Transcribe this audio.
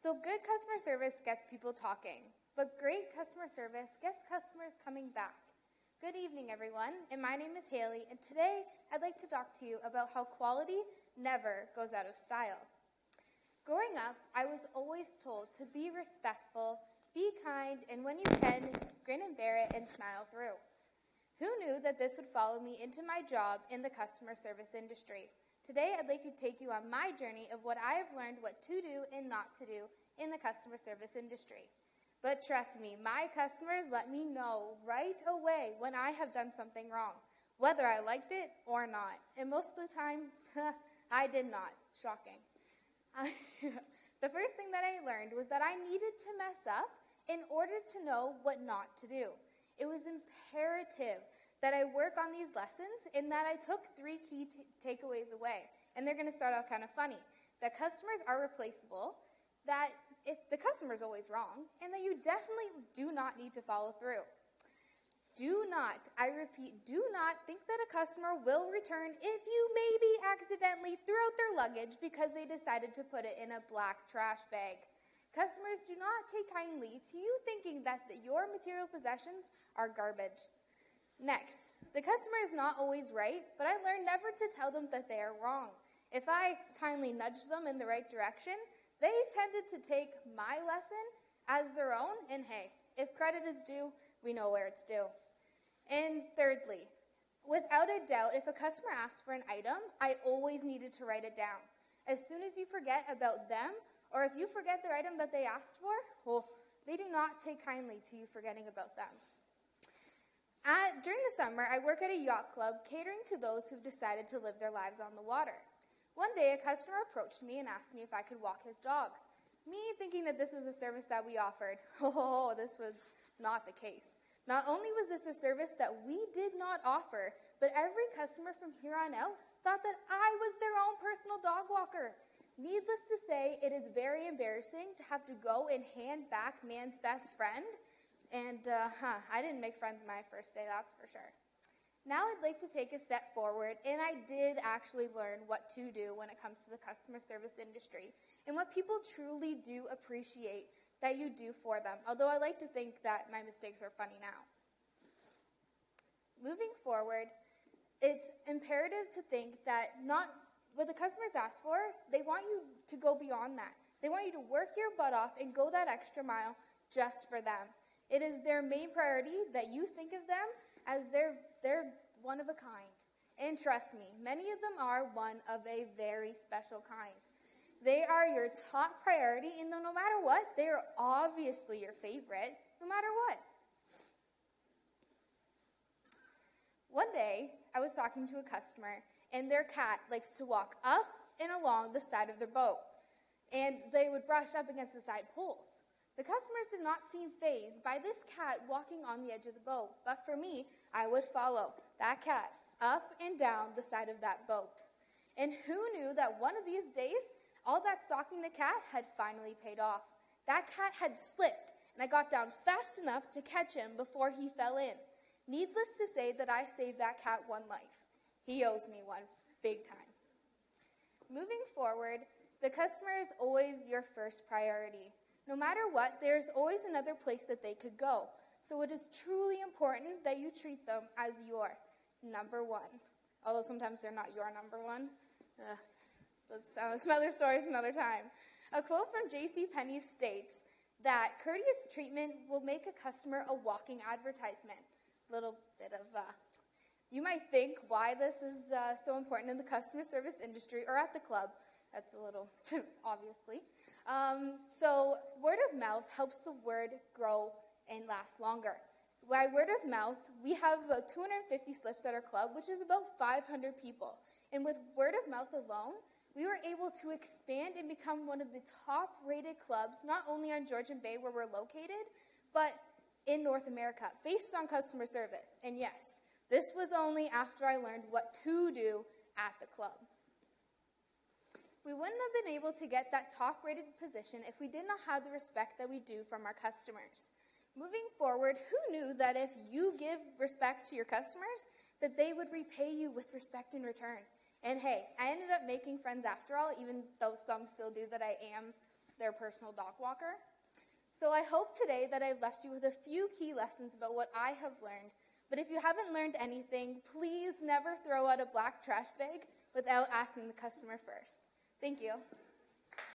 So good customer service gets people talking, but great customer service gets customers coming back. Good evening, everyone, and my name is Hailey, and today I'd like to talk to you about how quality never goes out of style. Growing up, I was always told to be respectful, be kind, and when you can, grin and bear it and smile through. Who knew that this would follow me into my job in the customer service industry? Today, I'd like to take you on my journey of what I have learned what to do and not to do in the customer service industry. But trust me, my customers let me know right away when I have done something wrong, whether I liked it or not. And most of the time, I did not. Shocking. The first thing that I learned was that I needed to mess up in order to know what not to do. It was imperative that I work on these lessons and that I took 3 key takeaways away. And they're going to start out kind of funny. That customers are replaceable, that if the customer is always wrong, and that you definitely do not need to follow through. Do not, I repeat, do not think that a customer will return if you maybe accidentally threw out their luggage because they decided to put it in a black trash bag. Customers do not take kindly to you thinking that your material possessions are garbage. Next, the customer is not always right, but I learned never to tell them that they are wrong. If I kindly nudged them in the right direction, they tended to take my lesson as their own, and hey, if credit is due, we know where it's due. And thirdly, without a doubt, if a customer asks for an item, I always needed to write it down. As soon as you forget about them, or if you forget their item that they asked for, well, they do not take kindly to you forgetting about them. During the summer, I work at a yacht club catering to those who've decided to live their lives on the water. One day, a customer approached me and asked me if I could walk his dog. Me thinking that this was a service that we offered. Oh, this was not the case. Not only was this a service that we did not offer, but every customer from here on out thought that I was their own personal dog walker. Needless to say, it is very embarrassing to have to go and hand back man's best friend. And I didn't make friends my first day, that's for sure. Now I'd like to take a step forward, and I did actually learn what to do when it comes to the customer service industry and what people truly do appreciate that you do for them, although I like to think that my mistakes are funny now. Moving forward, it's imperative to think that not what the customers ask for, they want you to go beyond that. They want you to work your butt off and go that extra mile just for them. It is their main priority that you think of them as they're one of a kind. And trust me, many of them are one of a very special kind. They are your top priority, and no matter what, they are obviously your favorite, no matter what. One day, I was talking to a customer, and their cat likes to walk up and along the side of their boat, and they would brush up against the side poles. The customers did not seem fazed by this cat walking on the edge of the boat, but for me, I would follow that cat up and down the side of that boat. And who knew that one of these days, all that stalking the cat had finally paid off. That cat had slipped, and I got down fast enough to catch him before he fell in. Needless to say that I saved that cat one life. He owes me one, big time. Moving forward, the customer is always your first priority. No matter what, there's always another place that they could go. So it is truly important that you treat them as your number one. Although sometimes they're not your number one. Some other stories another time. A quote from JCPenney states that courteous treatment will make a customer a walking advertisement. Little bit of, you might think why this is so important in the customer service industry or at the club. That's a little, obviously. So word of mouth helps the word grow and last longer. By word of mouth, we have about 250 slips at our club, which is about 500 people. And with word of mouth alone, we were able to expand and become one of the top-rated clubs, not only on Georgian Bay where we're located, but in North America, based on customer service. And yes, this was only after I learned what to do at the club. We wouldn't have been able to get that top-rated position if we did not have the respect that we do from our customers. Moving forward, who knew that if you give respect to your customers, that they would repay you with respect in return? And hey, I ended up making friends after all, even though some still do that I am their personal dog walker. So I hope today that I've left you with a few key lessons about what I have learned. But if you haven't learned anything, please never throw out a black trash bag without asking the customer first. Thank you.